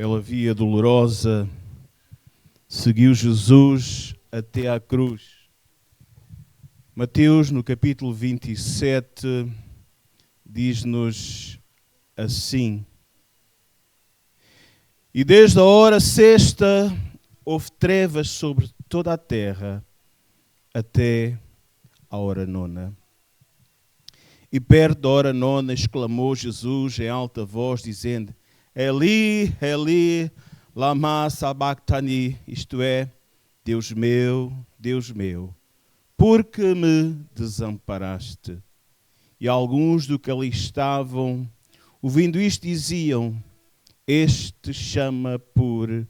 pela via dolorosa, seguiu Jesus até à cruz. Mateus, no capítulo 27, diz-nos assim: E desde a hora sexta houve trevas sobre toda a terra, até a hora nona. E perto da hora nona exclamou Jesus em alta voz, dizendo: Eli, Eli, lama sabachthani, isto é, Deus meu, por que me desamparaste? E alguns do que ali estavam, ouvindo isto, diziam: Este chama por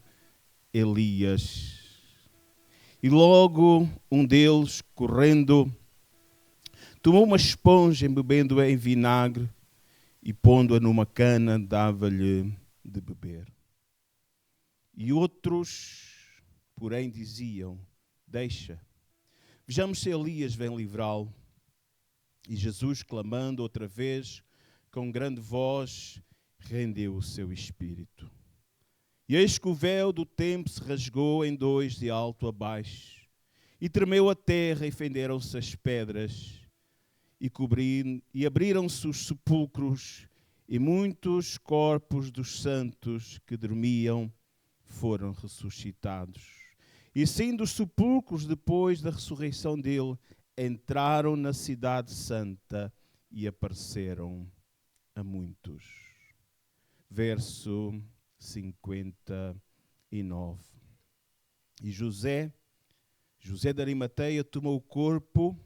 Elias. E logo um deles, correndo, tomou uma esponja, embebendo-a em vinagre e pondo-a numa cana, dava-lhe de beber. E outros, porém, diziam: Deixa, vejamos se Elias vem livrá-lo. E Jesus, clamando outra vez, com grande voz, rendeu o seu espírito. E eis que o véu do templo se rasgou em dois, de alto a baixo, e tremeu a terra, e fenderam-se as pedras, e abriram-se os sepulcros, e muitos corpos dos santos que dormiam foram ressuscitados. E saindo dos sepulcros, depois da ressurreição dele, entraram na cidade santa e apareceram a muitos. Verso 59. E José de Arimateia, tomou o corpo,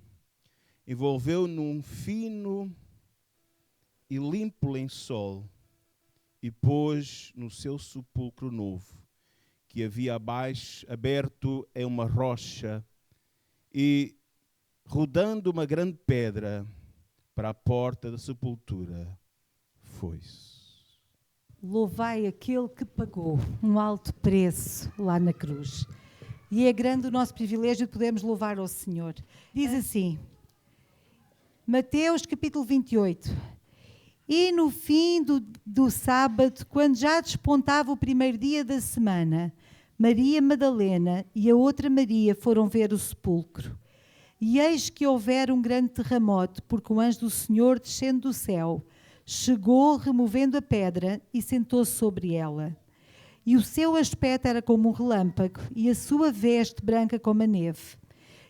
envolveu num fino e limpo lençol e pôs no seu sepulcro novo, que havia abaixo, aberto em uma rocha, e rodando uma grande pedra para a porta da sepultura, foi-se. Louvai aquele que pagou um alto preço lá na cruz. E é grande o nosso privilégio de podermos louvar ao Senhor. Diz assim, Mateus capítulo 28. E no fim do sábado, quando já despontava o primeiro dia da semana, Maria Madalena e a outra Maria foram ver o sepulcro. E eis que houvera um grande terremoto, porque o anjo do Senhor, descendo do céu, chegou, removendo a pedra, e sentou-se sobre ela. E o seu aspecto era como um relâmpago, e a sua veste branca como a neve.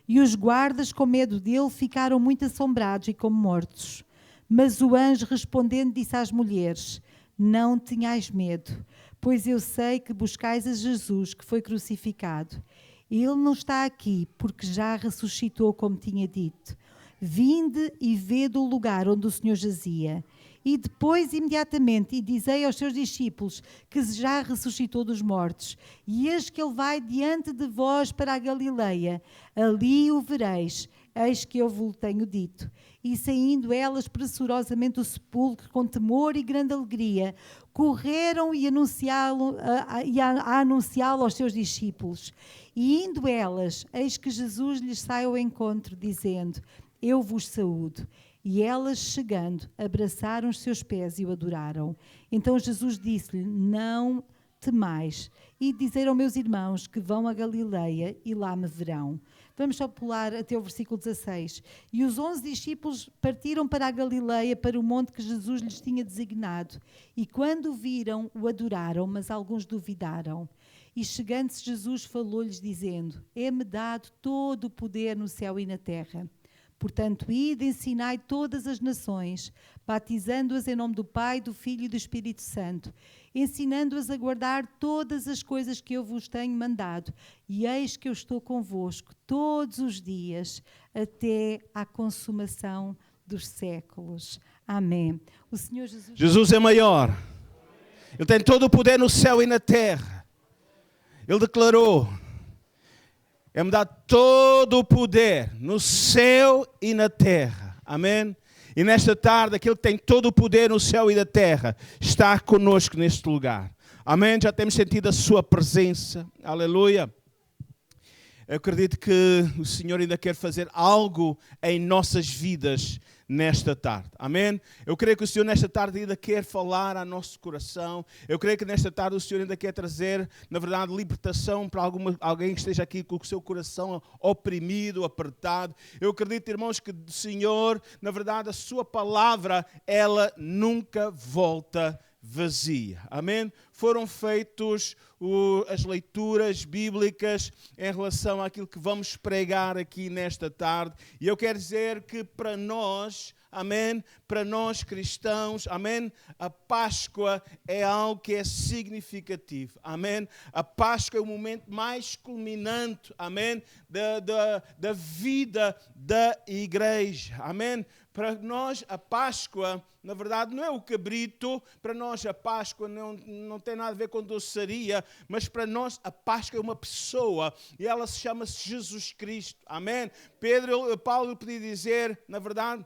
E os guardas, com medo dele, ficaram muito assombrados e como mortos. Mas o anjo, respondendo, disse às mulheres: Não tenhais medo, pois eu sei que buscais a Jesus, que foi crucificado. Ele não está aqui, porque já ressuscitou, como tinha dito. Vinde e vede o lugar onde o Senhor jazia. E depois, imediatamente, e dizei aos seus discípulos que já ressuscitou dos mortos. E eis que ele vai diante de vós para a Galileia. Ali o vereis. Eis que eu vos tenho dito. E saindo elas pressurosamente do sepulcro, com temor e grande alegria, correram e a anunciá-lo aos seus discípulos. E indo elas, eis que Jesus lhes sai ao encontro, dizendo: Eu vos saúdo. E elas, chegando, abraçaram os seus pés e o adoraram. Então Jesus disse-lhe: Não temais, e dizer aos meus irmãos que vão a Galileia e lá me verão. Vamos só pular até o versículo 16. E os 11 discípulos partiram para a Galileia, para o monte que Jesus lhes tinha designado. E quando o viram, o adoraram, mas alguns duvidaram. E chegando-se Jesus, falou-lhes, dizendo: É-me dado todo o poder no céu e na terra. Portanto, ide, ensinai todas as nações, batizando-as em nome do Pai, do Filho e do Espírito Santo, ensinando-as a guardar todas as coisas que eu vos tenho mandado. E eis que eu estou convosco todos os dias, até à consumação dos séculos. Amém. O Senhor Jesus é maior. Ele tem todo o poder no céu e na terra. Ele declarou: É-me dado todo o poder no céu e na terra. Amém? E nesta tarde, aquele que tem todo o poder no céu e na terra está conosco neste lugar. Amém? Já temos sentido a sua presença. Aleluia. Eu acredito que o Senhor ainda quer fazer algo em nossas vidas nesta tarde. Amém? Eu creio que o Senhor nesta tarde ainda quer falar ao nosso coração. Eu creio que nesta tarde o Senhor ainda quer trazer, na verdade, libertação para alguém que esteja aqui com o seu coração oprimido, apertado. Eu acredito, irmãos, que o Senhor, na verdade, a sua palavra, ela nunca volta vazia. Amém? Foram feitos as leituras bíblicas em relação àquilo que vamos pregar aqui nesta tarde. E eu quero dizer que para nós, amém, para nós cristãos, amém, a Páscoa é algo que é significativo. Amém? A Páscoa é o momento mais culminante, amém, da vida da igreja. Amém? Para nós, a Páscoa, na verdade, não é o cabrito. Para nós, a Páscoa não tem nada a ver com doçaria. Mas para nós, a Páscoa é uma pessoa. E ela se chama-se Jesus Cristo. Amém? Paulo podia dizer, na verdade,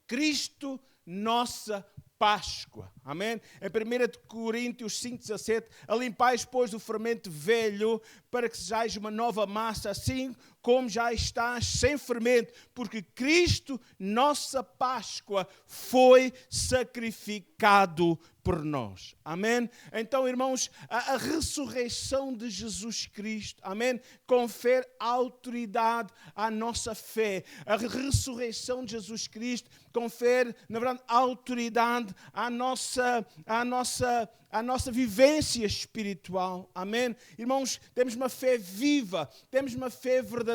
Cristo, nossa Páscoa. Amém? Em 1 Coríntios 5,17, alimpais, pois, o fermento velho, para que sejais uma nova massa, assim como já estás sem fermento, porque Cristo, nossa Páscoa, foi sacrificado por nós. Amém? Então, irmãos, a ressurreição de Jesus Cristo, amém, confere autoridade à nossa fé. A ressurreição de Jesus Cristo confere, na verdade, autoridade à nossa vivência espiritual. Amém? Irmãos, temos uma fé viva, temos uma fé verdadeira.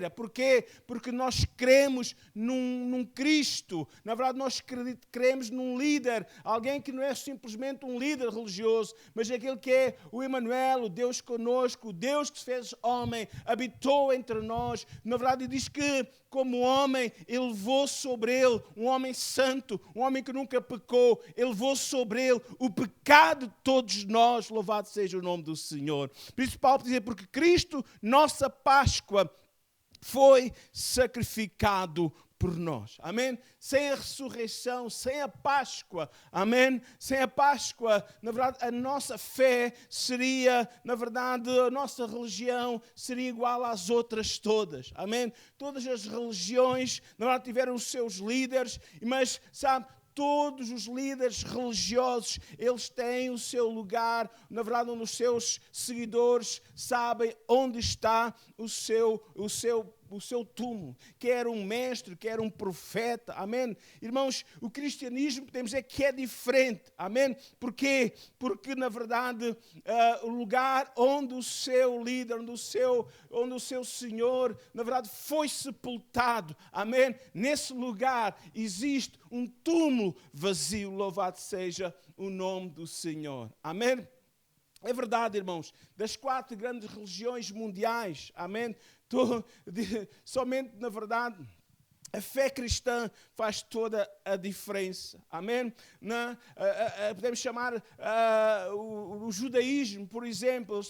Porquê? Porque nós cremos num Cristo. Na verdade, nós cremos num líder, alguém que não é simplesmente um líder religioso, mas aquele que é o Emmanuel, o Deus conosco, o Deus que se fez homem, habitou entre nós. Na verdade, diz que, como homem, ele levou sobre ele, um homem santo, um homem que nunca pecou, ele levou sobre ele o pecado de todos nós. Louvado seja o nome do Senhor. Por isso Paulo diz, porque Cristo, nossa Páscoa, foi sacrificado por nós. Amém? Sem a ressurreição, sem a Páscoa, amém? Sem a Páscoa, na verdade, a nossa fé seria, na verdade, a nossa religião seria igual às outras todas. Amém? Todas as religiões, na verdade, tiveram os seus líderes, mas, sabe, todos os líderes religiosos, eles têm o seu lugar, na verdade, onde os seus seguidores sabem onde está o seu túmulo, quer um mestre, quer um profeta, amém? Irmãos, o cristianismo, podemos dizer que é diferente, amém? Porquê? Porque, na verdade, o lugar onde o seu líder, onde o seu Senhor, na verdade, foi sepultado, amém? Nesse lugar existe um túmulo vazio, louvado seja o nome do Senhor, amém? É verdade, irmãos, das 4 grandes religiões mundiais, amém? Somente, na verdade, a fé cristã faz toda a diferença. Amém? Podemos chamar o judaísmo, por exemplo.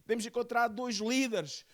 Podemos encontrar 2 líderes,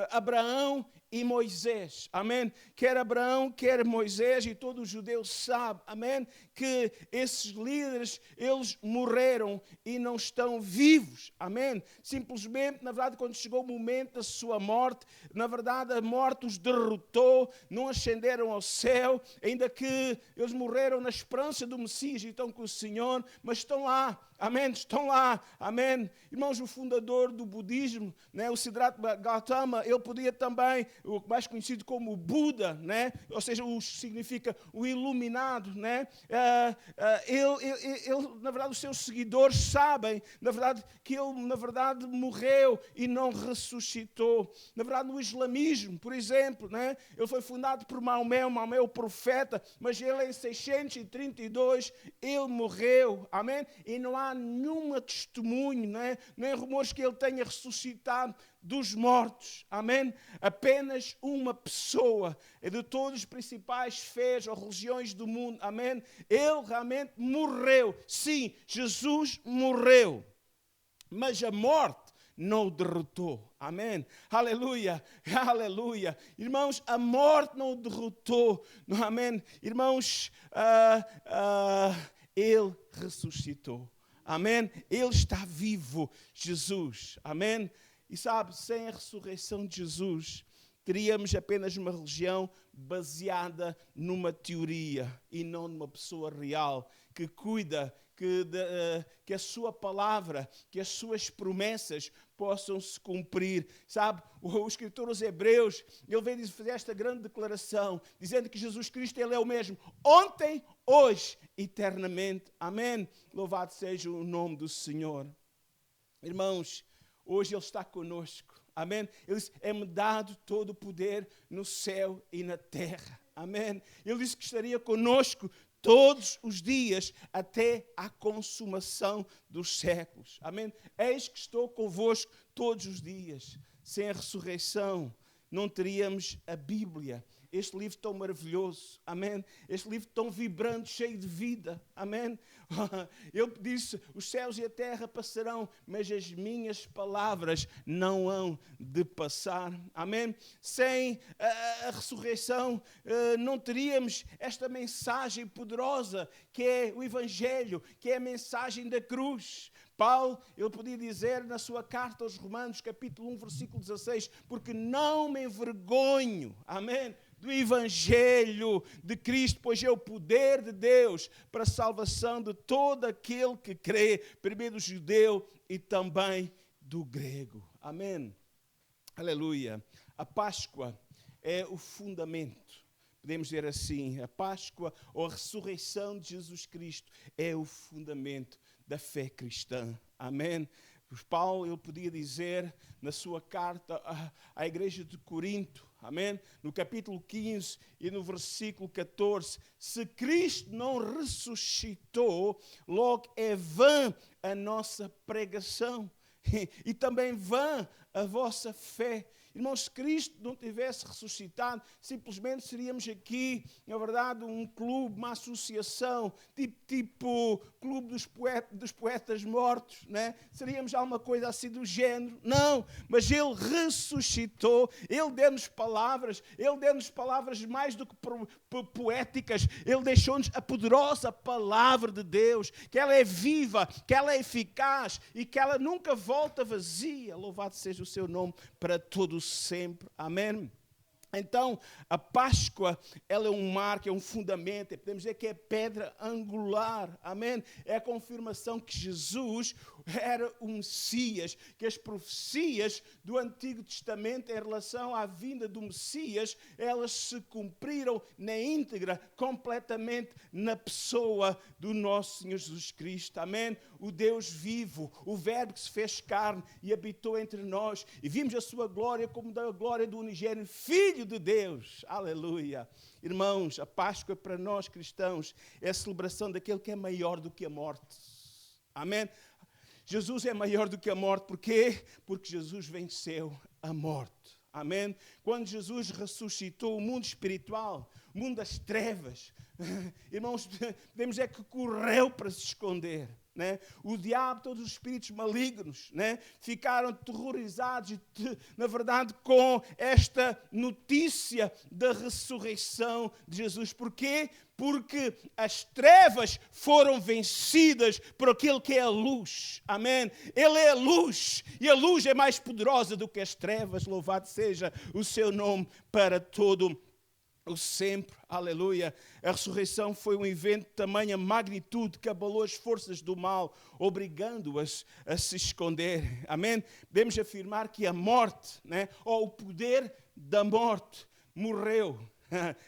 Abraão e Moisés. Amém? Quer Abraão, quer Moisés, e todo o judeu sabe, amém, que esses líderes, eles morreram e não estão vivos. Amém? Simplesmente, na verdade, quando chegou o momento da sua morte, na verdade, a morte os derrotou, não ascenderam ao céu, ainda que eles morreram na esperança do Messias e estão com o Senhor, mas estão lá. Amém? Estão lá. Amém? Irmãos, o fundador do budismo, né, o Siddhartha Gautama, ele podia também, o mais conhecido como o Buda, né, ou seja, significa o iluminado, né, ele, na verdade, os seus seguidores sabem, na verdade, que ele, na verdade, morreu e não ressuscitou. Na verdade, no islamismo, por exemplo, né, ele foi fundado por Maomé o profeta, mas ele em 632, ele morreu. Amém? E não há nenhum testemunho, né? Nem rumores que ele tenha ressuscitado dos mortos. Amém? Apenas uma pessoa de todas as principais fés ou religiões do mundo. Amém? Ele realmente morreu. Sim, Jesus morreu. Mas a morte não o derrotou. Amém? Aleluia, aleluia. Irmãos, a morte não o derrotou. Amém? Irmãos, ele ressuscitou. Amém? Ele está vivo, Jesus. Amém? E sabe, sem a ressurreição de Jesus, teríamos apenas uma religião baseada numa teoria e não numa pessoa real que cuida que a sua palavra, que as suas promessas possam se cumprir. Sabe, o escritor aos Hebreus, ele veio fazer esta grande declaração, dizendo que Jesus Cristo, Ele é o mesmo, ontem, hoje, eternamente. Amém? Louvado seja o nome do Senhor. Irmãos, hoje Ele está conosco. Amém? Ele disse, é-me dado todo o poder no céu e na terra. Amém? Ele disse que estaria conosco todos os dias, até à consumação dos séculos. Amém? Eis que estou convosco todos os dias. Sem a ressurreição, não teríamos a Bíblia. Este livro tão maravilhoso. Amém? Este livro tão vibrante, cheio de vida. Amém? Ele disse, os céus e a terra passarão, mas as minhas palavras não hão de passar. Amém? Sem a ressurreição, não teríamos esta mensagem poderosa, que é o Evangelho, que é a mensagem da cruz. Paulo, ele podia dizer na sua carta aos Romanos, capítulo 1, versículo 16, porque não me envergonho, amém, do Evangelho de Cristo, pois é o poder de Deus para a salvação de todo aquele que crê, primeiro do judeu e também do grego. Amém. Aleluia. A Páscoa é o fundamento. Podemos dizer assim, a Páscoa ou a ressurreição de Jesus Cristo é o fundamento da fé cristã. Amém? Paulo, ele podia dizer na sua carta à igreja de Corinto, amém? No capítulo 15 e no versículo 14, se Cristo não ressuscitou, logo é vã a nossa pregação e também vã a vossa fé. Irmãos, se Cristo não tivesse ressuscitado, simplesmente seríamos aqui, na verdade, um clube, uma associação, tipo clube dos poetas mortos, né? Seríamos alguma coisa assim do género. Não, mas Ele ressuscitou, Ele deu-nos palavras mais do que poéticas, Ele deixou-nos a poderosa palavra de Deus, que ela é viva, que ela é eficaz e que ela nunca volta vazia. Louvado seja o seu nome para todos sempre. Amém? Então, a Páscoa, ela é um marco, é um fundamento, podemos dizer que é pedra angular, amém? É a confirmação que Jesus era o Messias, que as profecias do Antigo Testamento em relação à vinda do Messias, elas se cumpriram na íntegra, completamente na pessoa do nosso Senhor Jesus Cristo, amém? O Deus vivo, o Verbo que se fez carne e habitou entre nós, e vimos a sua glória como da glória do unigênito Filho de Deus, aleluia. Irmãos, a Páscoa para nós cristãos é a celebração daquele que é maior do que a morte, amém? Jesus é maior do que a morte, porquê? Porque Jesus venceu a morte, amém? Quando Jesus ressuscitou, o mundo espiritual, o mundo das trevas, irmãos, podemos dizer que correu para se esconder, né? O diabo, todos os espíritos malignos, né? Ficaram terrorizados, na verdade, com esta notícia da ressurreição de Jesus. Porquê? Porque as trevas foram vencidas por aquele que é a luz. Amém? Ele é a luz e a luz é mais poderosa do que as trevas. Louvado seja o seu nome para todo o sempre. Aleluia. A ressurreição foi um evento de tamanha magnitude que abalou as forças do mal, obrigando-as a se esconder. Amém? Podemos afirmar que a morte, né, ou o poder da morte, morreu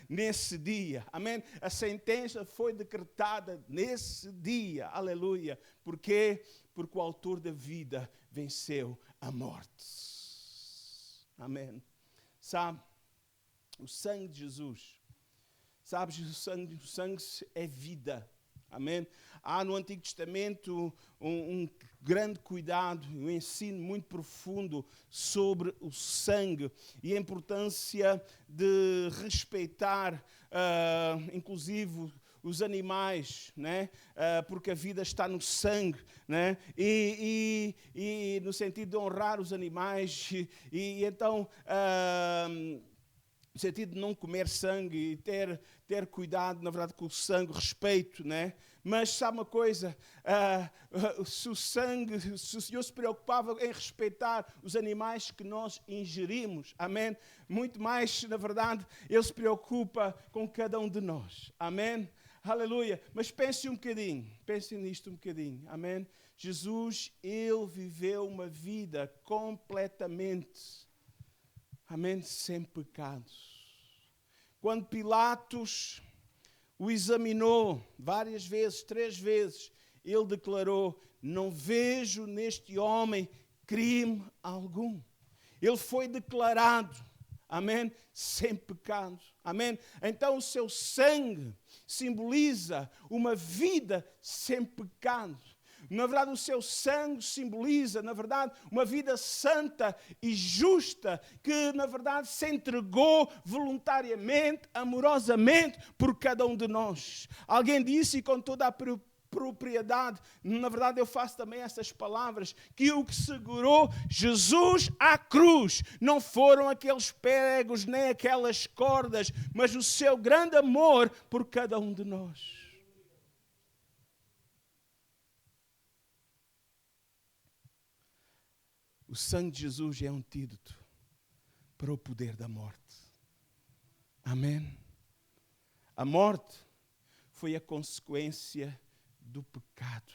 nesse dia. Amém? A sentença foi decretada nesse dia. Aleluia. Por quê? Porque o autor da vida venceu a morte. Amém? Sabe? O sangue de Jesus, sabes, o sangue é vida, amém? Há no Antigo Testamento um grande cuidado, um ensino muito profundo sobre o sangue e a importância de respeitar, inclusive, os animais, né? Porque a vida está no sangue, né? E no sentido de honrar os animais, e então no sentido de não comer sangue e ter cuidado, na verdade, com o sangue, respeito, né? Mas sabe uma coisa, se o Senhor se preocupava em respeitar os animais que nós ingerimos, amém? Muito mais, na verdade, Ele se preocupa com cada um de nós, amém? Aleluia, mas pense nisto um bocadinho, amém? Jesus, Ele viveu uma vida completamente, amém, sem pecados. Quando Pilatos o examinou várias vezes, 3 vezes, ele declarou: não vejo neste homem crime algum. Ele foi declarado, amém, sem pecado, amém. Então o seu sangue simboliza uma vida sem pecado. Na verdade, o seu sangue simboliza, na verdade, uma vida santa e justa que, na verdade, se entregou voluntariamente, amorosamente por cada um de nós. Alguém disse, e com toda a propriedade, na verdade eu faço também essas palavras, que o que segurou Jesus à cruz não foram aqueles pregos nem aquelas cordas, mas o seu grande amor por cada um de nós. O sangue de Jesus é um antídoto para o poder da morte. Amém? A morte foi a consequência do pecado.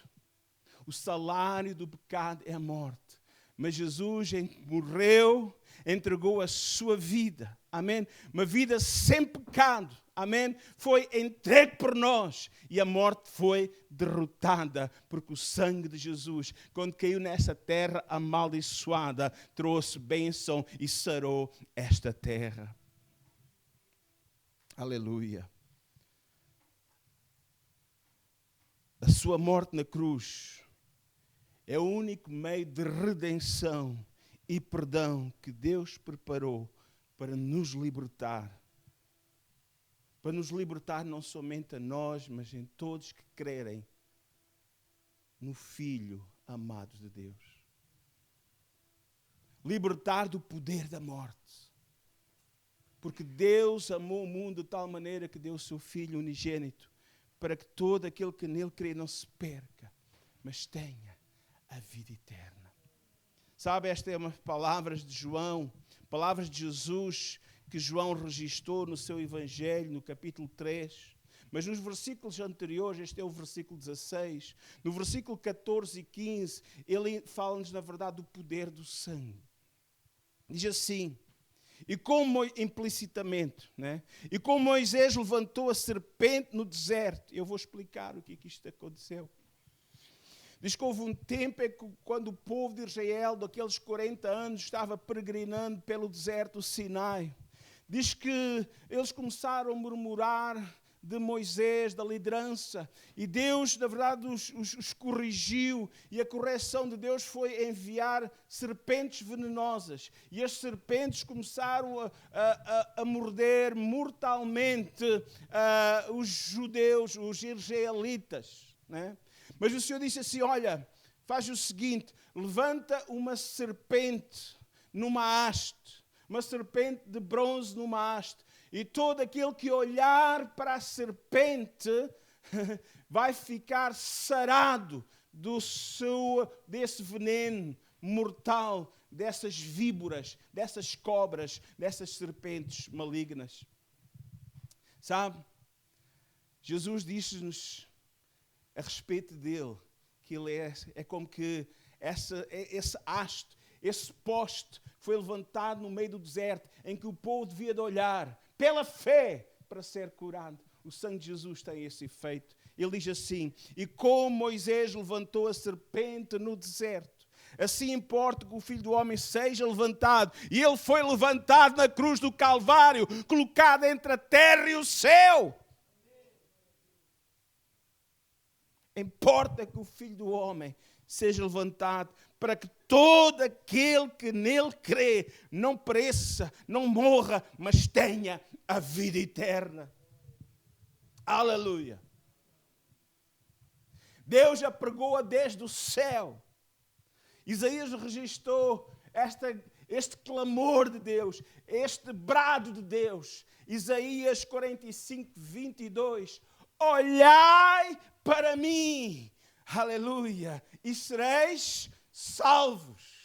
O salário do pecado é a morte. Mas Jesus morreu, entregou a sua vida. Amém? Uma vida sem pecado. Amém? Foi entregue por nós e a morte foi derrotada, porque o sangue de Jesus, quando caiu nessa terra amaldiçoada, trouxe bênção e sarou esta terra. Aleluia. A sua morte na cruz é o único meio de redenção e perdão que Deus preparou para nos libertar. Para nos libertar não somente a nós, mas em todos que crerem no Filho amado de Deus. Libertar do poder da morte. Porque Deus amou o mundo de tal maneira que deu o seu Filho unigênito, para que todo aquele que nele crê não se perca, mas tenha a vida eterna. Sabe, esta é uma palavras de João, palavras de Jesus, que João registrou no seu Evangelho, no capítulo 3. Mas nos versículos anteriores, este é o versículo 16, no versículo 14 e 15, ele fala-nos, na verdade, do poder do sangue. Diz assim, e como implicitamente, né? E como Moisés levantou a serpente no deserto, eu vou explicar o que isto aconteceu. Diz que houve um tempo em que, quando o povo de Israel, daqueles 40 anos, estava peregrinando pelo deserto do Sinai, diz que eles começaram a murmurar de Moisés, da liderança, e Deus, na verdade, os corrigiu, e a correção de Deus foi enviar serpentes venenosas, e as serpentes começaram a morder mortalmente os judeus, os israelitas, né? Mas o Senhor disse assim, olha, faz o seguinte, levanta uma serpente numa haste, uma serpente de bronze numa haste, e todo aquele que olhar para a serpente vai ficar sarado desse veneno mortal, dessas víboras, dessas cobras, dessas serpentes malignas. Sabe? Jesus disse-nos a respeito dele, que ele é como que esse haste, esse poste foi levantado no meio do deserto, em que o povo devia de olhar pela fé para ser curado. O sangue de Jesus tem esse efeito. Ele diz assim, e como Moisés levantou a serpente no deserto, assim importa que o Filho do Homem seja levantado. E ele foi levantado na cruz do Calvário, colocado entre a terra e o céu. Importa que o Filho do Homem seja levantado para que todo aquele que nele crê não pereça, não morra, mas tenha a vida eterna. Aleluia. Deus já pregou desde o céu. Isaías registrou este clamor de Deus, este brado de Deus. Isaías 45, 22. Olhai para mim, aleluia, e sereis salvos.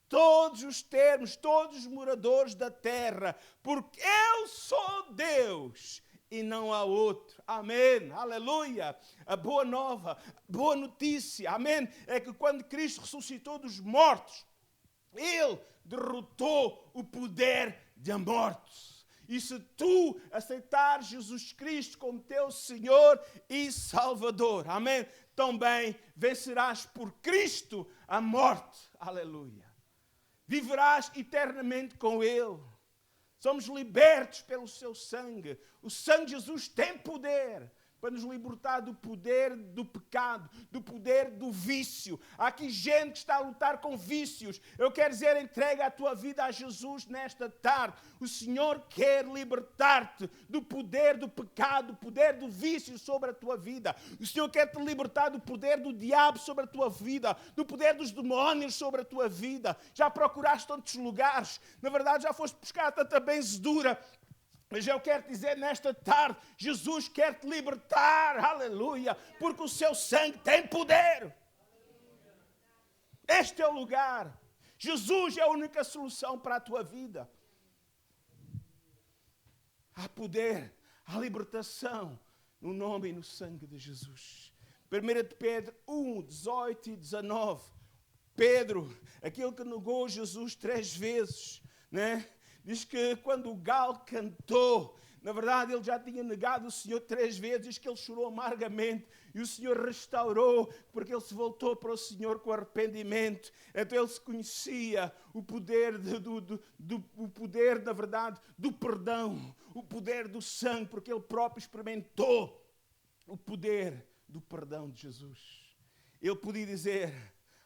Todos os termos, todos os moradores da terra, porque eu sou Deus e não há outro. Amém, aleluia. A boa nova, boa notícia, amém, é que quando Cristo ressuscitou dos mortos, Ele derrotou o poder da morte. E se tu aceitares Jesus Cristo como teu Senhor e Salvador, amém, também vencerás por Cristo a morte, aleluia. Viverás eternamente com Ele. Somos libertos pelo seu sangue. O sangue de Jesus tem poder para nos libertar do poder do pecado, do poder do vício. Há aqui gente que está a lutar com vícios. Eu quero dizer, entrega a tua vida a Jesus nesta tarde. O Senhor quer libertar-te do poder do pecado, do poder do vício sobre a tua vida. O Senhor quer te libertar do poder do diabo sobre a tua vida, do poder dos demónios sobre a tua vida. Já procuraste tantos lugares, na verdade já foste buscar tanta benzedura. Mas eu quero dizer nesta tarde, Jesus quer te libertar, aleluia, porque o seu sangue tem poder. Este é o lugar. Jesus é a única solução para a tua vida. Há poder, há libertação no nome e no sangue de Jesus. 1 de Pedro 1, 18 e 19. Pedro, aquele que negou Jesus 3 vezes, né? Diz que quando o galo cantou, na verdade ele já tinha negado o Senhor 3 vezes, diz que ele chorou amargamente e o Senhor restaurou, porque ele se voltou para o Senhor com arrependimento. Então ele se conhecia o poder, o poder, na verdade, do perdão, o poder do sangue, porque ele próprio experimentou o poder do perdão de Jesus. Ele podia dizer,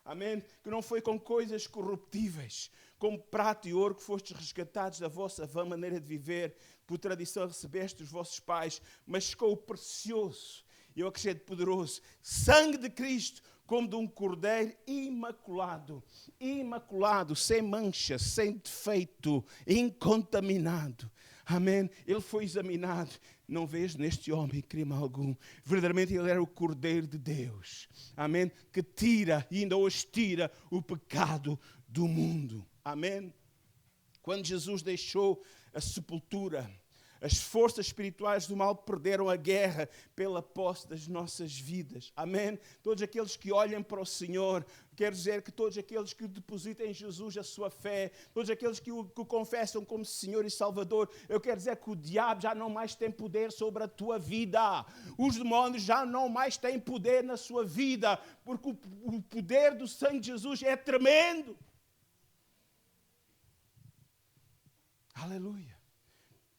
amém, que não foi com coisas corruptíveis, como prata e ouro, que fostes resgatados da vossa vã maneira de viver, por tradição recebeste dos vossos pais, mas com o precioso, e eu acrescento poderoso, sangue de Cristo, como de um cordeiro imaculado, sem mancha, sem defeito, incontaminado. Amém? Ele foi examinado. Não vês neste homem crime algum. Verdadeiramente ele era o Cordeiro de Deus. Amém? Que tira, e ainda hoje tira, o pecado do mundo. Amém? Quando Jesus deixou a sepultura, as forças espirituais do mal perderam a guerra pela posse das nossas vidas. Amém? Todos aqueles que olhem para o Senhor, quero dizer que todos aqueles que depositam em Jesus a sua fé, todos aqueles que o confessam como Senhor e Salvador, eu quero dizer que o diabo já não mais tem poder sobre a tua vida. Os demónios já não mais têm poder na sua vida, porque o poder do sangue de Jesus é tremendo. Aleluia.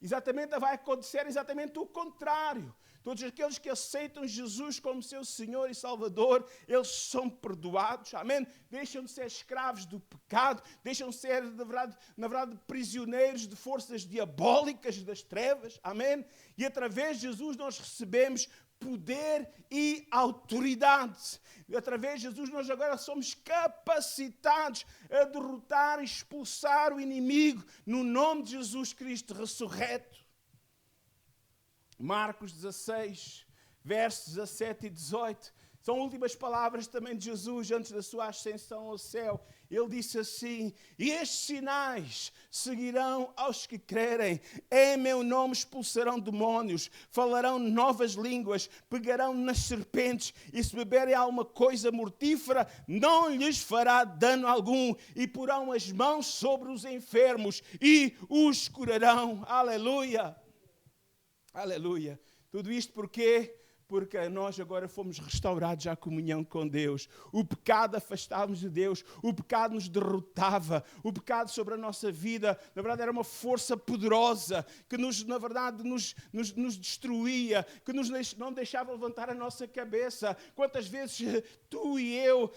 Exatamente, vai acontecer exatamente o contrário. Todos aqueles que aceitam Jesus como seu Senhor e Salvador, eles são perdoados, amém? Deixam de ser escravos do pecado, deixam de ser, na verdade, prisioneiros de forças diabólicas das trevas, amém? E através de Jesus nós recebemos poder e autoridade. Através de Jesus nós agora somos capacitados a derrotar e expulsar o inimigo no nome de Jesus Cristo ressurreto. Marcos 16, versos 17 e 18. São últimas palavras também de Jesus antes da sua ascensão ao céu. Ele disse assim: e estes sinais seguirão aos que crerem. Em meu nome expulsarão demónios, falarão novas línguas, pegarão nas serpentes, e se beberem alguma coisa mortífera, não lhes fará dano algum, e porão as mãos sobre os enfermos e os curarão. Aleluia! Aleluia! Tudo isto porquê? Porque nós agora fomos restaurados à comunhão com Deus. O pecado afastávamos de Deus, o pecado nos derrotava, o pecado sobre a nossa vida, na verdade era uma força poderosa que na verdade nos destruía, que não deixava levantar a nossa cabeça. Quantas vezes tu e eu,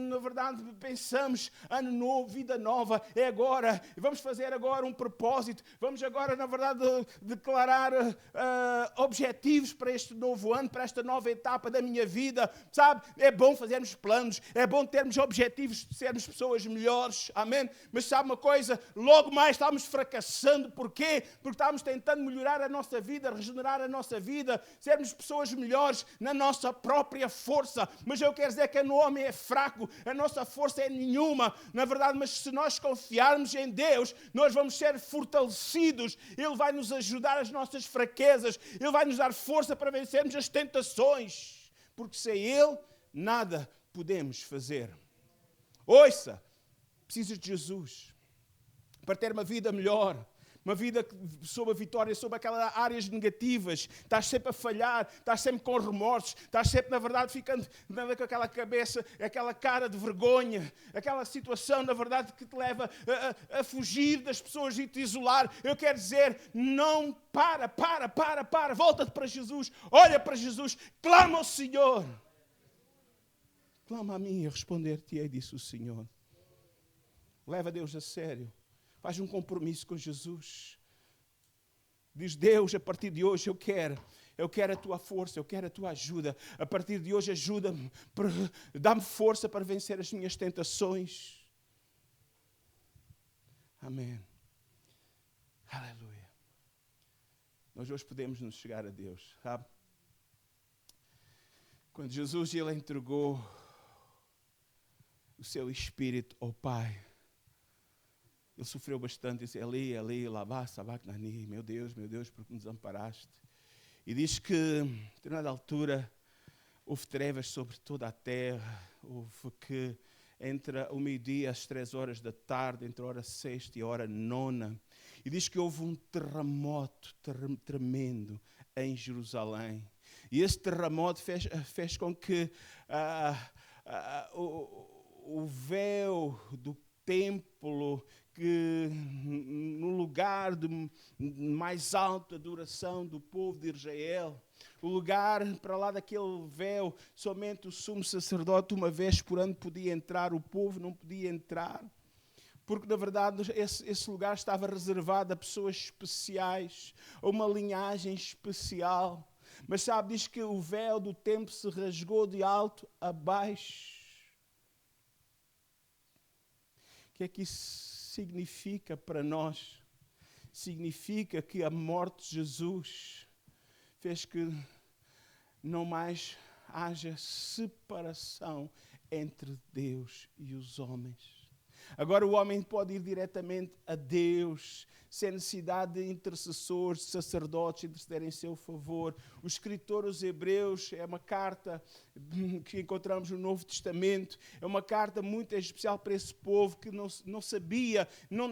na verdade, pensamos, ano novo, vida nova, é agora, vamos fazer agora um propósito, vamos agora, na verdade, declarar objetivos para este novo ano. olhando para esta nova etapa da minha vida, sabe, é bom fazermos planos, é bom termos objetivos de sermos pessoas melhores, amém? Mas sabe uma coisa, logo mais estamos fracassando, porquê? Porque estamos tentando melhorar a nossa vida, regenerar a nossa vida, sermos pessoas melhores na nossa própria força, mas eu quero dizer que no homem é fraco, a nossa força é nenhuma, na verdade, mas se nós confiarmos em Deus, nós vamos ser fortalecidos, Ele vai nos ajudar as nossas fraquezas, Ele vai nos dar força para vencermos as tentações, porque sem Ele nada podemos fazer. Ouça, precisas de Jesus para ter uma vida melhor, uma vida sob a vitória, sob aquelas áreas negativas. Estás sempre a falhar, estás sempre com remorsos, estás sempre, na verdade, ficando com aquela cabeça, aquela cara de vergonha, aquela situação, na verdade, que te leva a fugir das pessoas e te isolar. Eu quero dizer, não para, volta-te para Jesus, olha para Jesus, clama ao Senhor. Clama a mim e responder-te-ei, disse o Senhor. Leva Deus a sério. Faz um compromisso com Jesus. Diz, Deus, a partir de hoje eu quero a tua força, eu quero a tua ajuda. A partir de hoje ajuda-me, dá-me força para vencer as minhas tentações. Amém. Aleluia. Nós hoje podemos nos chegar a Deus, sabe? Quando Jesus ele entregou o seu Espírito ao Pai, ele sofreu bastante, disse, Eli, lama sabachthani, meu Deus, porque me desamparaste. E diz que, a determinada altura, houve trevas sobre toda a terra, houve que entre o meio-dia e as 3 horas da tarde, entre a hora 6ª e a hora 9ª, e diz que houve um terremoto tremendo em Jerusalém. E esse terremoto fez com que o véu do templo, que no lugar de mais alta adoração do povo de Israel, o lugar para lá daquele véu, somente o sumo sacerdote uma vez por ano podia entrar, o povo não podia entrar, porque na verdade esse lugar estava reservado a pessoas especiais, a uma linhagem especial. Mas sabe, diz que o véu do templo se rasgou de alto a baixo. O que é que isso significa para nós? Significa que a morte de Jesus fez que não mais haja separação entre Deus e os homens. Agora o homem pode ir diretamente a Deus, sem necessidade de intercessores, de sacerdotes intercederem em seu favor. O escritor aos Hebreus é uma carta que encontramos no Novo Testamento, é uma carta muito especial para esse povo que não sabia, não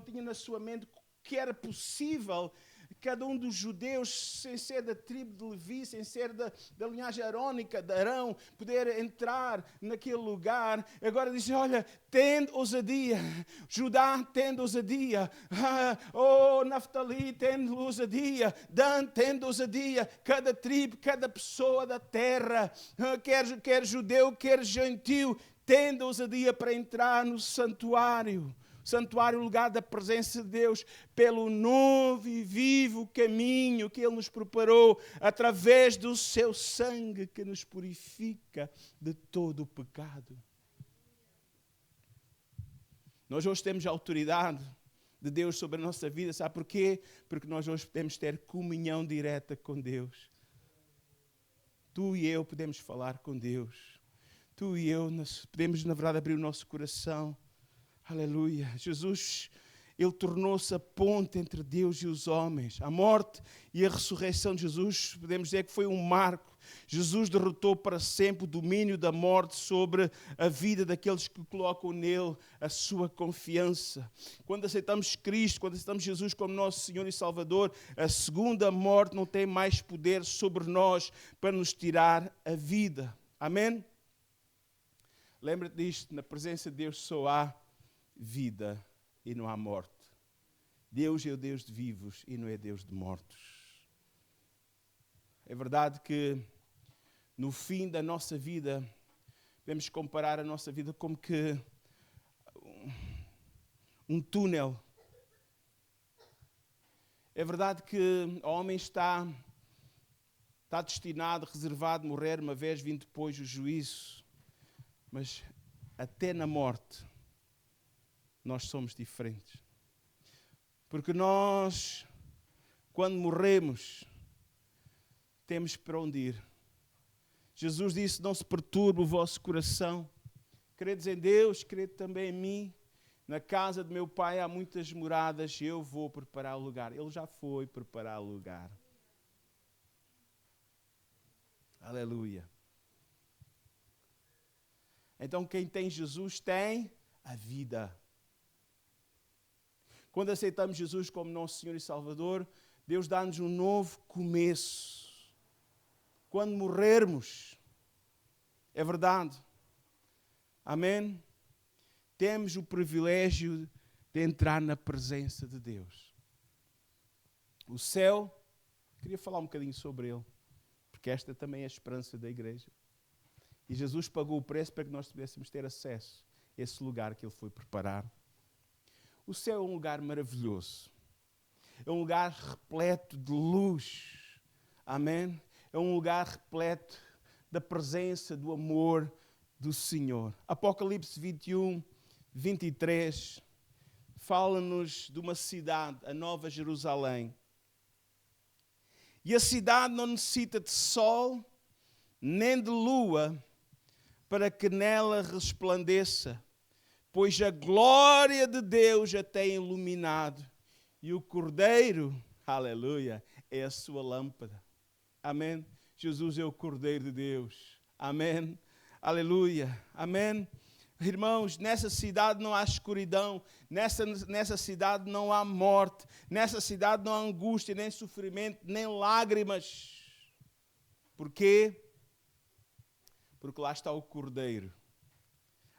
tinha na sua mente que era possível cada um dos judeus, sem ser da tribo de Levi, sem ser da linhagem arónica de Arão, poder entrar naquele lugar. Agora diz, olha, tende ousadia. Judá, tende ousadia. Naftali, tende ousadia. Dan, tende ousadia. Cada tribo, cada pessoa da terra, quer judeu, quer gentil, tende ousadia para entrar no santuário. Santuário, o lugar da presença de Deus, pelo novo e vivo caminho que Ele nos preparou, através do seu sangue que nos purifica de todo o pecado. Nós hoje temos a autoridade de Deus sobre a nossa vida, sabe porquê? Porque nós hoje podemos ter comunhão direta com Deus. Tu e eu podemos falar com Deus. Tu e eu podemos, na verdade, abrir o nosso coração. Aleluia. Jesus, Ele tornou-se a ponte entre Deus e os homens. A morte e a ressurreição de Jesus, podemos dizer que foi um marco. Jesus derrotou para sempre o domínio da morte sobre a vida daqueles que colocam nele a sua confiança. Quando aceitamos Cristo, quando aceitamos Jesus como nosso Senhor e Salvador, a segunda morte não tem mais poder sobre nós para nos tirar a vida. Amém? Lembra-te disto, na presença de Deus só há vida e não há morte. Deus é o Deus de vivos e não é Deus de mortos. É verdade que no fim da nossa vida, podemos comparar a nossa vida como que um túnel. É verdade que o homem está está destinado, reservado, morrer, uma vez vindo depois o juízo. Mas até na morte, nós somos diferentes. Porque nós, quando morremos, temos para onde ir. Jesus disse, não se perturbe o vosso coração. Credes em Deus, crede também em mim. Na casa de meu Pai há muitas moradas, eu vou preparar o lugar. Ele já foi preparar o lugar. Aleluia. Então quem tem Jesus tem a vida. Quando aceitamos Jesus como nosso Senhor e Salvador, Deus dá-nos um novo começo. Quando morrermos, é verdade. Amém? Temos o privilégio de entrar na presença de Deus. O céu, queria falar um bocadinho sobre ele, porque esta também é a esperança da igreja. E Jesus pagou o preço para que nós pudéssemos ter acesso a esse lugar que Ele foi preparar. O céu é um lugar maravilhoso. É um lugar repleto de luz. Amém? É um lugar repleto da presença, do amor do Senhor. Apocalipse 21, 23, fala-nos de uma cidade, a Nova Jerusalém. E a cidade não necessita de sol, nem de lua, para que nela resplandeça, pois a glória de Deus a tem iluminado, e o Cordeiro, aleluia, é a sua lâmpada. Amém? Jesus é o Cordeiro de Deus. Amém? Aleluia. Amém? Irmãos, nessa cidade não há escuridão, nessa cidade não há morte, nessa cidade não há angústia, nem sofrimento, nem lágrimas. Por quê? Porque lá está o Cordeiro.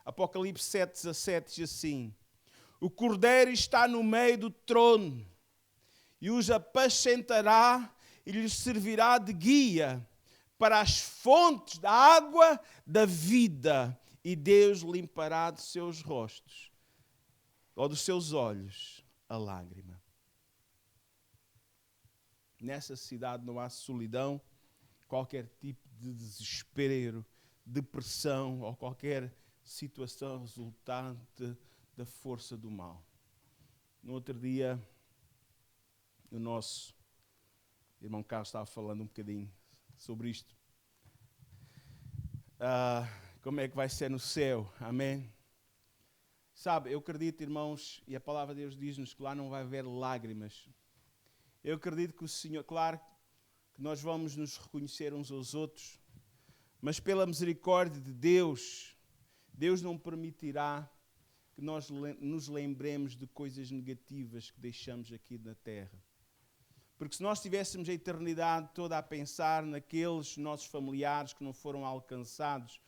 Apocalipse 7:17 diz assim: o Cordeiro está no meio do trono e os apacentará e lhes servirá de guia para as fontes da água da vida, e Deus limpará dos seus rostos, ou dos seus olhos, a lágrima. Nessa cidade não há solidão, qualquer tipo de desespero, depressão ou qualquer situação resultante da força do mal. No outro dia, o nosso irmão Carlos estava falando um bocadinho sobre isto. Como é que vai ser no céu? Amém? Sabe, eu acredito, irmãos, e a palavra de Deus diz-nos que lá não vai haver lágrimas. Eu acredito que o Senhor, claro, que nós vamos nos reconhecer uns aos outros, mas pela misericórdia de Deus, Deus não permitirá que nós nos lembremos de coisas negativas que deixamos aqui na terra. Porque se nós tivéssemos a eternidade toda a pensar naqueles nossos familiares que não foram alcançados,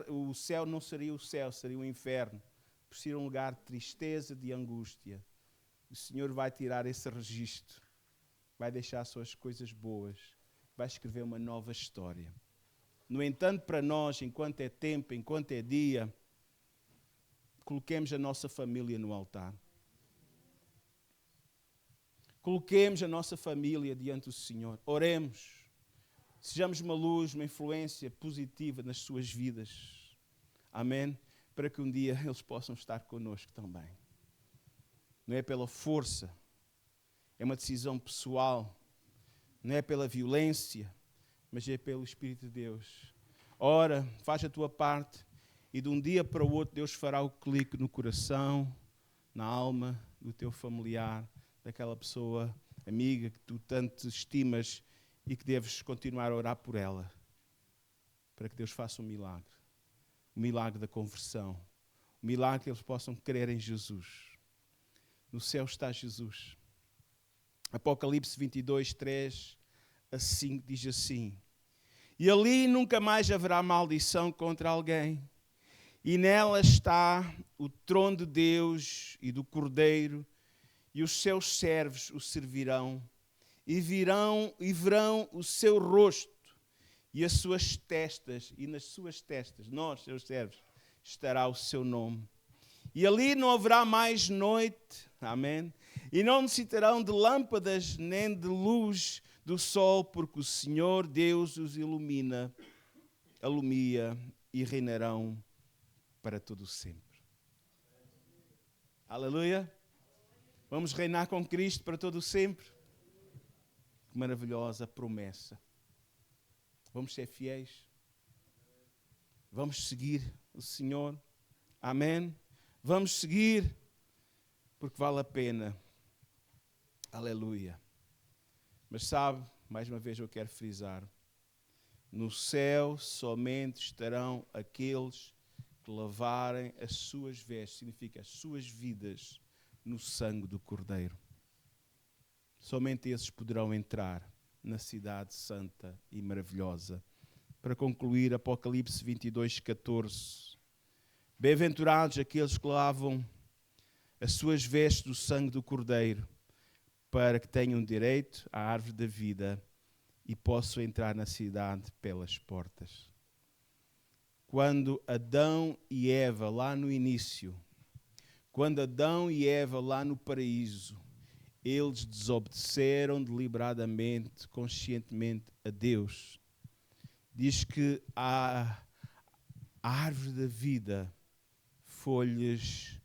o céu não seria o céu, seria o inferno. Por ser um lugar de tristeza, de angústia. O Senhor vai tirar esse registro, vai deixar só as coisas boas, vai escrever uma nova história. No entanto, para nós, enquanto é tempo, enquanto é dia, coloquemos a nossa família no altar. Coloquemos a nossa família diante do Senhor. Oremos. Sejamos uma luz, uma influência positiva nas suas vidas. Amém? Para que um dia eles possam estar connosco também. Não é pela força, é uma decisão pessoal. Não é pela violência, mas é pelo Espírito de Deus. Ora, faz a tua parte e de um dia para o outro Deus fará o clique no coração, na alma do teu familiar, daquela pessoa amiga que tu tanto estimas e que deves continuar a orar por ela, para que Deus faça um milagre da conversão, um milagre que eles possam crer em Jesus. No céu está Jesus. Apocalipse 22, 3 a 5 diz assim: e ali nunca mais haverá maldição contra alguém, e nela está o trono de Deus e do Cordeiro, e os seus servos o servirão, e verão o seu rosto, e as suas testas, e nas suas testas, nós, seus servos, estará o seu nome. E ali não haverá mais noite, amém? E não necessitarão de lâmpadas nem de luz do sol, porque o Senhor Deus os alumia e reinarão para todo sempre. Aleluia! Vamos reinar com Cristo para todo sempre. Que maravilhosa promessa. Vamos ser fiéis. Vamos seguir o Senhor. Amém? Vamos seguir, porque vale a pena. Aleluia. Mas sabe, mais uma vez eu quero frisar, no céu somente estarão aqueles que lavarem as suas vestes, significa as suas vidas, no sangue do Cordeiro. Somente esses poderão entrar na cidade santa e maravilhosa. Para concluir, Apocalipse 22:14. Bem-aventurados aqueles que lavam as suas vestes do sangue do Cordeiro, para que tenham direito à árvore da vida e possam entrar na cidade pelas portas. Quando Adão e Eva, lá no início, quando Adão e Eva, lá no paraíso, eles desobedeceram deliberadamente, conscientemente a Deus, diz que a árvore da vida foi-lhes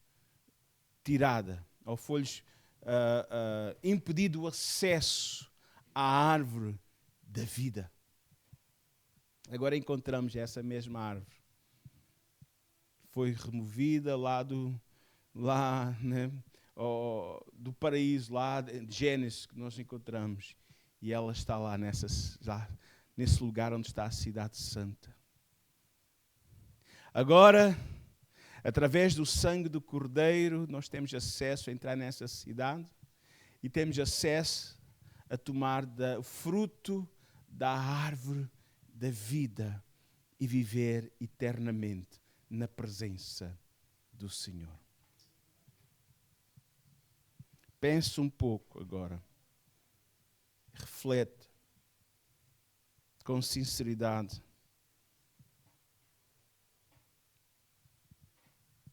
tirada, ou foi-lhes impedido o acesso à árvore da vida. Agora encontramos essa mesma árvore. Foi removida do paraíso, lá de Gênesis, que nós encontramos. E ela está lá nesse lugar onde está a cidade santa. Agora, através do sangue do Cordeiro, nós temos acesso a entrar nessa cidade e temos acesso a tomar o fruto da árvore da vida e viver eternamente na presença do Senhor. Pense um pouco agora. Reflete com sinceridade.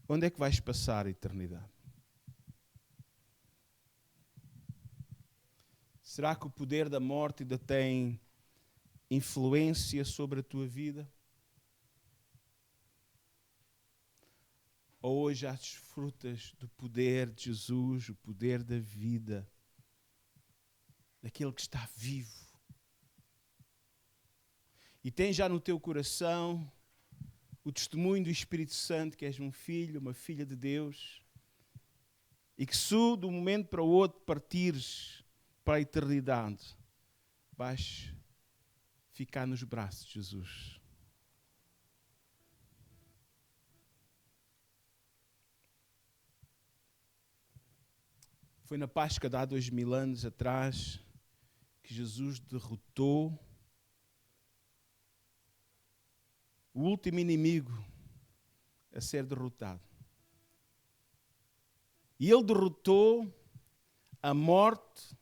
Onde é que vais passar a eternidade? Será que o poder da morte ainda tem influência sobre a tua vida? Ou hoje já desfrutas do poder de Jesus, o poder da vida, daquele que está vivo? E tens já no teu coração o testemunho do Espírito Santo, que és um filho, uma filha de Deus, e que se de um momento para o outro partires para a eternidade, vais ficar nos braços de Jesus. Foi na Páscoa de há 2000 anos atrás que Jesus derrotou o último inimigo a ser derrotado. E ele derrotou a morte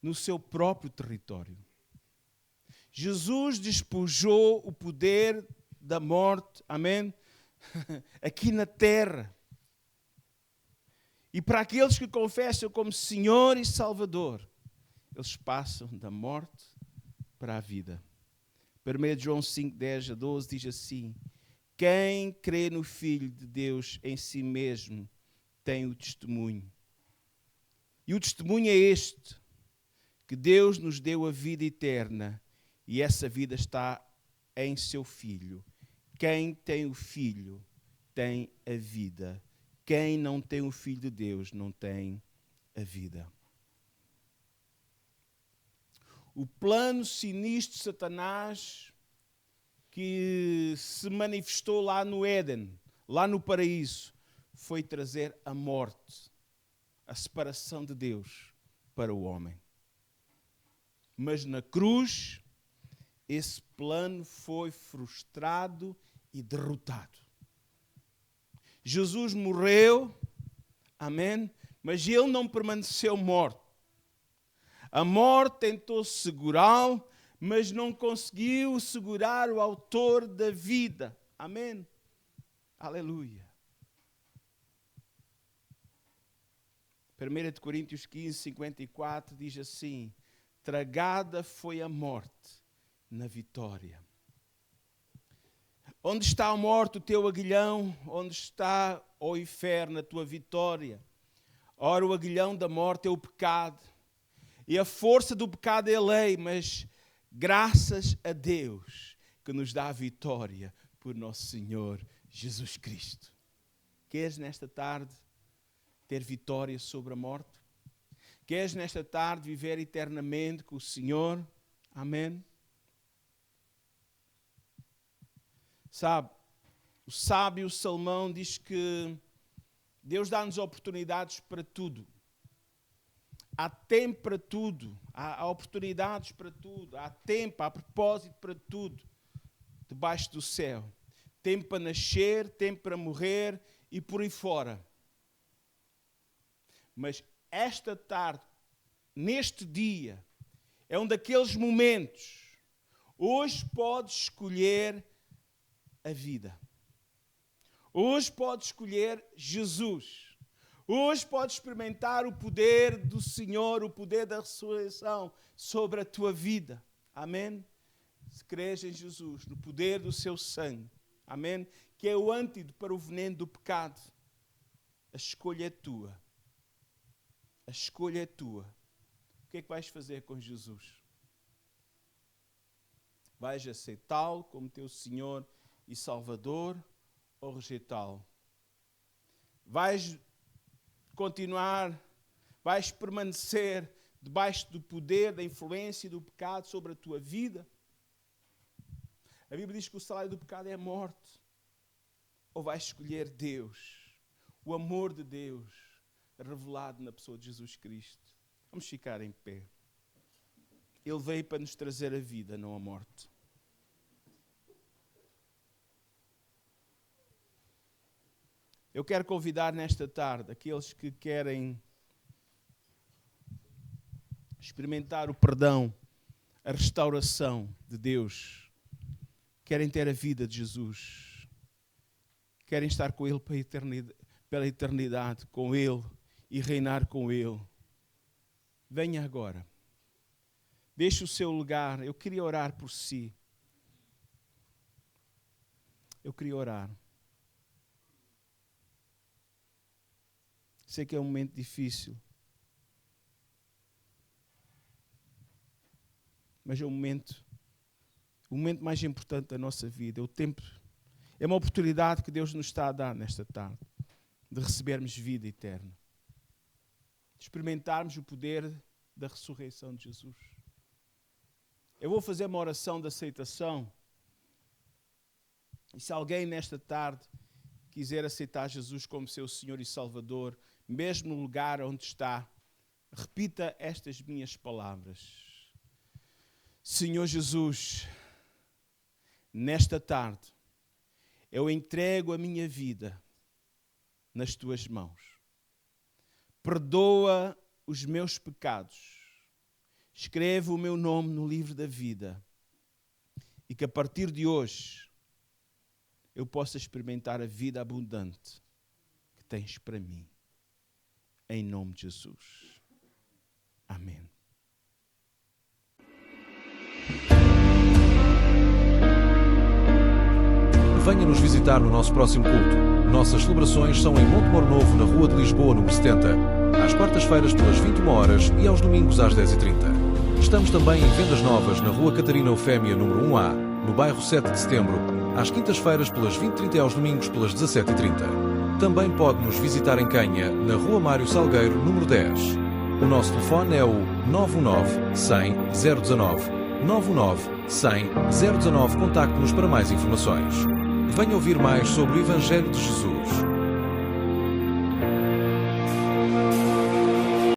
no seu próprio território. Jesus despojou o poder da morte, amém? Aqui na terra. E para aqueles que confessam como Senhor e Salvador, eles passam da morte para a vida. 1 João 5:10-12 diz assim: quem crê no Filho de Deus em si mesmo tem o testemunho. E o testemunho é este, que Deus nos deu a vida eterna e essa vida está em seu Filho. Quem tem o Filho tem a vida. Quem não tem o Filho de Deus não tem a vida. O plano sinistro de Satanás que se manifestou lá no Éden, lá no paraíso, foi trazer a morte, a separação de Deus para o homem. Mas na cruz, esse plano foi frustrado e derrotado. Jesus morreu, amém, mas ele não permaneceu morto. A morte tentou segurá-lo, mas não conseguiu segurar o autor da vida. Amém? Aleluia. 1 Coríntios 15:54 diz assim: tragada foi a morte na vitória. Onde está a morte, o teu aguilhão? Onde está, ó inferno, a tua vitória? Ora, o aguilhão da morte é o pecado, e a força do pecado é a lei, mas graças a Deus que nos dá a vitória por nosso Senhor Jesus Cristo. Queres nesta tarde ter vitória sobre a morte? Queres nesta tarde viver eternamente com o Senhor? Amém? Sabe, o sábio Salomão diz que Deus dá-nos oportunidades para tudo. Há tempo para tudo, há oportunidades para tudo, há tempo, há propósito para tudo debaixo do céu. Tempo para nascer, tempo para morrer e por aí fora. Mas esta tarde, neste dia, é um daqueles momentos. Hoje podes escolher a vida. Hoje podes escolher Jesus. Hoje podes experimentar o poder do Senhor, o poder da ressurreição sobre a tua vida. Amém? Se crês em Jesus, no poder do seu sangue. Amém? Que é o antídoto para o veneno do pecado. A escolha é tua. A escolha é tua. O que é que vais fazer com Jesus? Vais aceitá-lo como teu Senhor e Salvador ou rejeitá-lo? Vais continuar, vais permanecer debaixo do poder, da influência do pecado sobre a tua vida? A Bíblia diz que o salário do pecado é a morte. Ou vais escolher Deus, o amor de Deus revelado na pessoa de Jesus Cristo? Vamos ficar em pé. Ele veio para nos trazer a vida, não a morte. Eu quero convidar nesta tarde aqueles que querem experimentar o perdão, a restauração de Deus, querem ter a vida de Jesus, querem estar com Ele pela eternidade, com Ele e reinar com Ele. Venha agora. Deixe o seu lugar. Eu queria orar por si. Eu queria orar. Sei que é um momento difícil. Mas é o momento mais importante da nossa vida. É o tempo. É uma oportunidade que Deus nos está a dar nesta tarde. De recebermos vida eterna. De experimentarmos o poder da ressurreição de Jesus. Eu vou fazer uma oração de aceitação. E se alguém nesta tarde quiser aceitar Jesus como seu Senhor e Salvador, mesmo no lugar onde está, repita estas minhas palavras. Senhor Jesus, nesta tarde, eu entrego a minha vida nas tuas mãos. Perdoa os meus pecados. Escreve o meu nome no livro da vida. E que a partir de hoje eu possa experimentar a vida abundante que tens para mim. Em nome de Jesus. Amém. Venha nos visitar no nosso próximo culto. Nossas celebrações são em Montemor Novo, na Rua de Lisboa, número 70. Às quartas-feiras pelas 21 horas e aos domingos às 10h30. Estamos também em Vendas Novas, na Rua Catarina Eufémia, número 1A, no bairro 7 de Setembro, às quintas-feiras pelas 20h30 e aos domingos pelas 17h30. Também pode nos visitar em Canha, na Rua Mário Salgueiro, número 10. O nosso telefone é o 919 100 019. 919 100 019. Contacte-nos para mais informações. Venha ouvir mais sobre o Evangelho de Jesus.